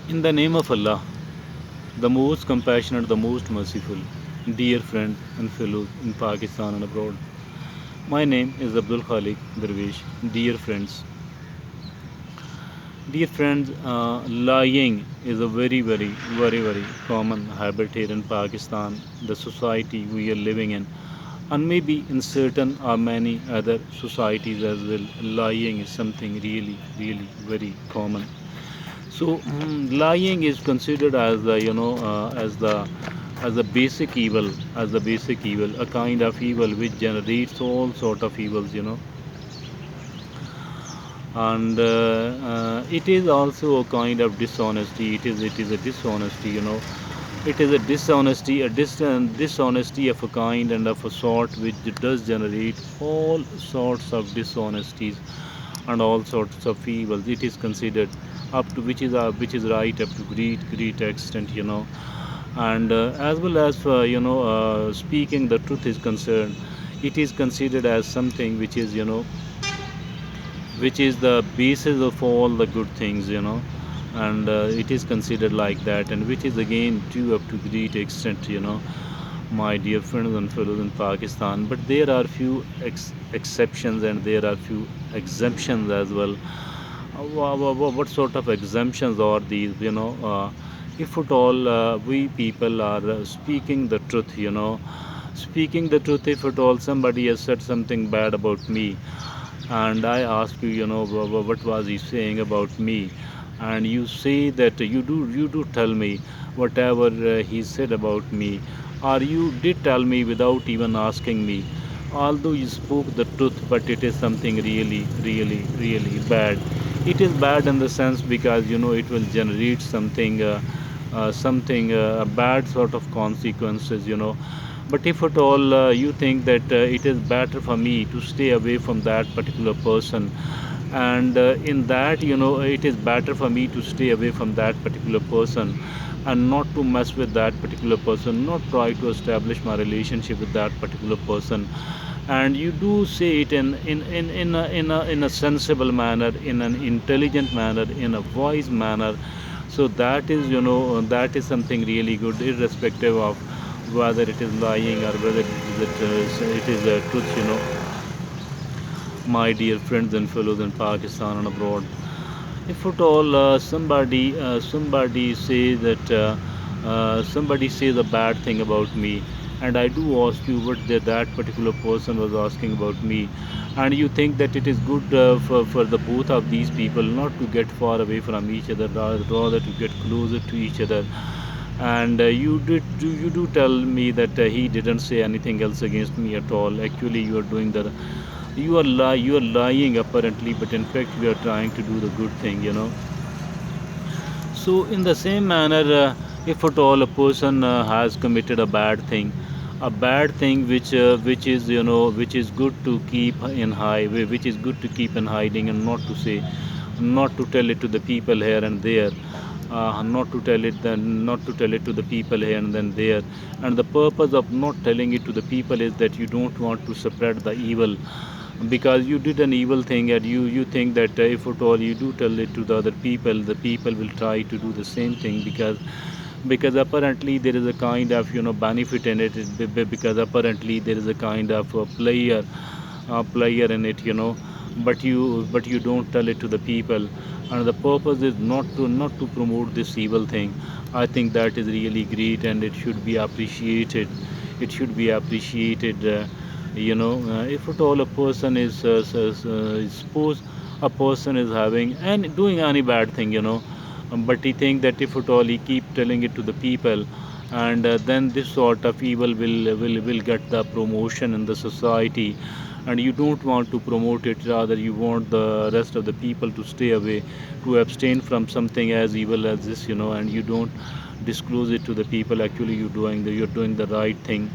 In the name of Allah, the most compassionate, the most merciful, dear friend and fellows in Pakistan and abroad. My name is Abdul Khaliq Darwish. Dear friends, lying is a very common habit here in Pakistan, the society we are living in, and maybe in certain or many other societies as well. Lying is something really very common. So lying is considered as the as the basic evil, a kind of evil which generates all sort of evils, and it is also a kind of dishonesty. It is a dishonesty, It is a dishonesty, dishonesty of a kind and of a sort which does generate all sorts of dishonesties and all sorts of evils. It is considered up to which is right up to great extent, and as well as speaking the truth is concerned, it is considered as something which is the basis of all the good things, and it is considered like that, and which is again too up to great extent, my dear friends and fellows in Pakistan. But there are few exceptions and there are few exemptions as well. What sort of exemptions are these? If at all we people are speaking the truth, speaking the truth, if at all somebody has said something bad about me, and I ask you, what was he saying about me, and you say that you do tell me whatever he said about me, or you did tell me without even asking me, although you spoke the truth, but it is something really bad. It is bad in the sense because it will generate something a bad sort of consequences, but if at all you think that it is better for me to stay away from that particular person, and in that, it is better for me to stay away from that particular person and not to mess with that particular person, not try to establish my relationship with that particular person, and you do say it in a sensible manner, in an intelligent manner, in a wise manner. So that is, that is something really good, irrespective of whether it is lying or whether it is a truth, my dear friends and fellows in Pakistan and abroad. If at all somebody says a bad thing about me, and I do ask you what that particular person was asking about me, and you think that it is good for the both of these people not to get far away from each other, rather to get closer to each other, and you do tell me that he didn't say anything else against me at all. Actually, you are lying apparently, but in fact we are trying to do the good thing, So in the same manner, if at all a person has committed a bad thing which is, which is good to keep in which is good to keep in hiding, and not to say, not to tell it to the people here and there, not to tell it to the people here and then there, and the purpose of not telling it to the people is that you don't want to spread the evil, because you did an evil thing, and you think that if at all you do tell it to the other people, the people will try to do the same thing, because apparently there is a kind of, benefit in it, because apparently there is a kind of a player in it, but you don't tell it to the people, and the purpose is not to promote this evil thing. I think that is really great, and it should be appreciated. It should be appreciated. If at all a person suppose a person is having and doing any bad thing, but he think that if at all he keep telling it to the people, and then this sort of evil will get the promotion in the society, and you don't want to promote it, rather you want the rest of the people to stay away, to abstain from something as evil as this, and you don't disclose it to the people. Actually you're doing the right thing,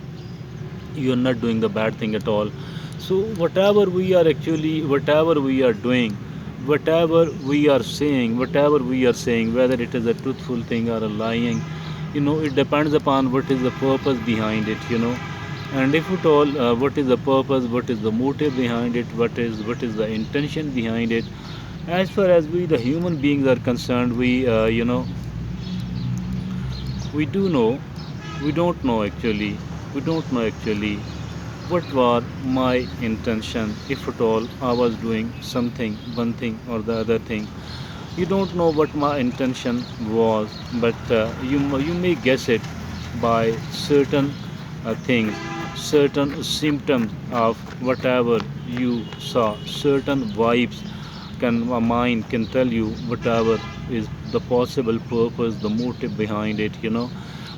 you're not doing the bad thing at all. So whatever we are doing, whatever we are saying, whether it is a truthful thing or a lying, it depends upon what is the purpose behind it, and if at all what is the purpose, what is the motive behind it, what is the intention behind it. As far as we the human beings are concerned, we We do know, we don't know actually, we don't know actually what were my intention, if at all I was doing something, one thing or the other thing. You don't know what my intention was, but you may guess it by certain things, certain symptoms of whatever you saw, certain vibes can mind can tell you whatever is the possible purpose, the motive behind it,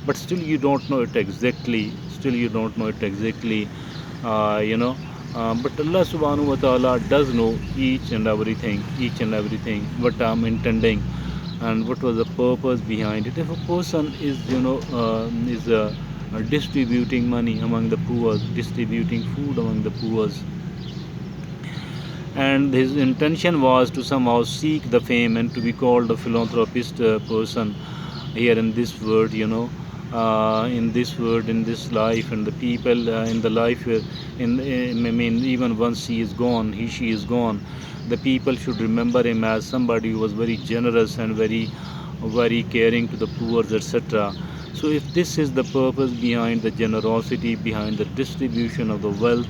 but still you don't know it exactly. Still you don't know it exactly, you know. But Allah subhanahu wa ta'ala does know each and everything, what I'm intending and what was the purpose behind it. If a person is, distributing money among the poor, distributing food among the poor, and his intention was to somehow seek the fame and to be called a philanthropist person here in this world, in this world, in this life, and the people in the life, I mean, even once he is gone, she is gone, the people should remember him as somebody who was very generous and very caring to the poor, etc. So, if this is the purpose behind the generosity, behind the distribution of the wealth,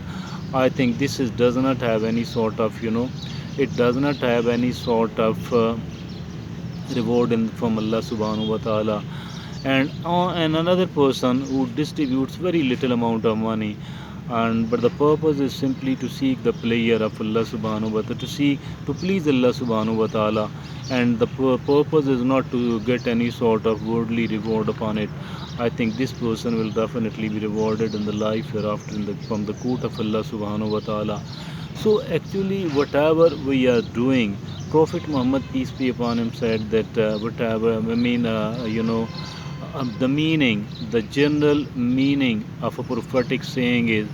I think this is does not have any sort of, it does not have any sort of reward from Allah subhanahu wa ta'ala. And another person who distributes very little amount of money, and but the purpose is simply to seek the pleasure of Allah subhanahu wa ta'ala, to seek to please Allah subhanahu wa ta'ala, and the purpose is not to get any sort of worldly reward upon it. I think this person will definitely be rewarded in the life hereafter from the court of Allah subhanahu wa ta'ala. So actually, whatever we are doing, Prophet Muhammad, peace be upon him, said that whatever, I mean, the meaning, the general meaning of a prophetic saying is,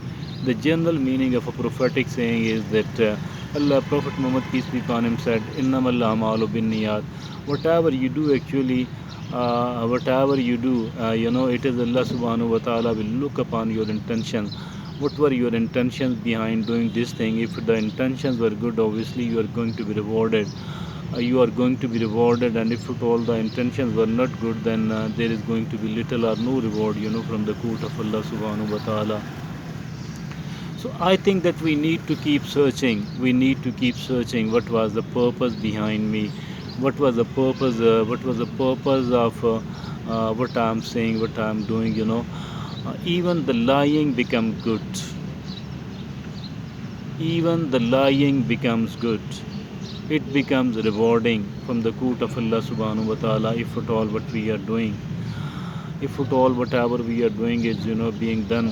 the general meaning of a prophetic saying is that Allah, Prophet Muhammad, peace be upon him, said, Innamal a'malu binniyat. Whatever you do, actually, whatever you do, it is Allah subhanahu wa ta'ala will look upon your intentions. What were your intentions behind doing this thing? If the intentions were good, obviously you are going to be rewarded. You are going to be rewarded, and if at all the intentions were not good, then there is going to be little or no reward, from the court of Allah subhanahu wa ta'ala. So I think that we need to keep searching. We need to keep searching. What was the purpose behind me? What was the purpose? What was the purpose of what I'm saying? What I'm doing? Even the lying become good. Even the lying becomes good. It becomes rewarding from the court of Allah subhanahu wa ta'ala, if at all what we are doing. If at all whatever we are doing is, being done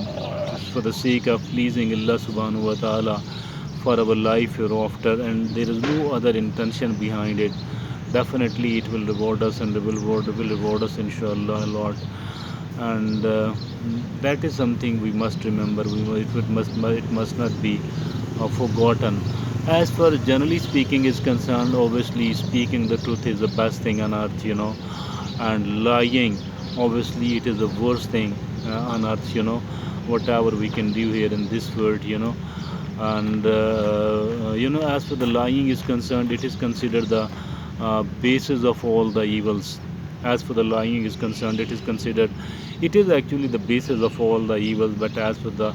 for the sake of pleasing Allah subhanahu wa ta'ala for our life hereafter, and there is no other intention behind it, definitely it will reward us, and will reward us inshallah a lot. And that is something we must remember. It must not be forgotten. As far as generally speaking is concerned, obviously speaking the truth is the best thing on earth, and lying, obviously it is the worst thing on earth, whatever we can do here in this world, and as for the lying is concerned, it is considered the basis of all the evils. As for the lying is concerned, it is actually the basis of all the evils. But as for the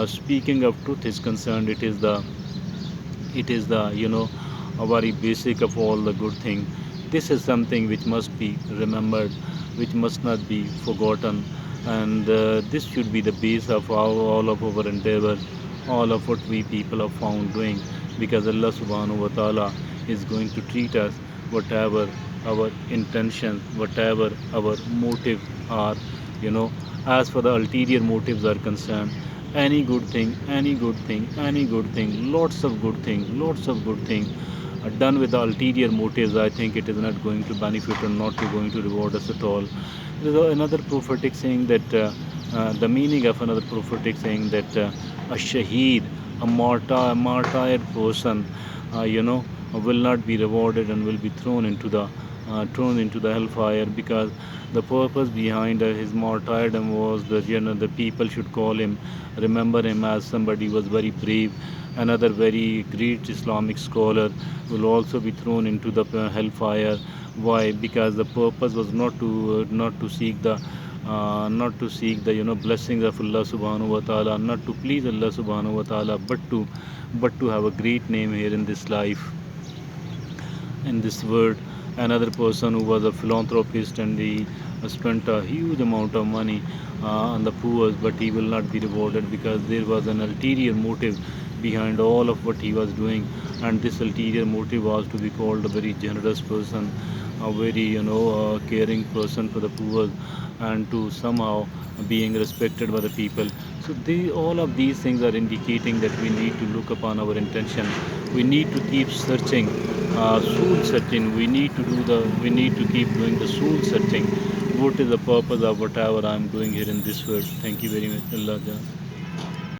speaking of truth is concerned, it is the a very basic of all the good thing. This is something which must be remembered, which must not be forgotten, and this should be the base of all of our endeavor, all of what we people are found doing, because Allah subhanahu wa ta'ala is going to treat us whatever our intentions, whatever our motive are, as for the ulterior motives are concerned, any good thing, lots of good things, done with the ulterior motives, I think it is not going to benefit and not going to reward us at all. There is another prophetic saying that the meaning of another prophetic saying that a shaheed, a martyred person, will not be rewarded and will be thrown into the hellfire, because the purpose behind his martyrdom was that the people should call him, remember him as somebody who was very brave. Another very great Islamic scholar will also be thrown into the hellfire, Why? Because the purpose was not to seek the blessings of Allah subhanahu wa ta'ala, not to please Allah subhanahu wa ta'ala, but to have a great name here in this life, in this world. Another person who was a philanthropist, and he spent a huge amount of money on the poor, but he will not be rewarded because there was an ulterior motive behind all of what he was doing, and this ulterior motive was to be called a very generous person, a very caring person to the poor, and to somehow being respected by the people. So all of these things are indicating that we need to look upon our intention. We need to keep searching, soul searching. We need to keep doing the soul searching. What is the purpose of whatever I'm doing here in this world? Thank you very much, Allah.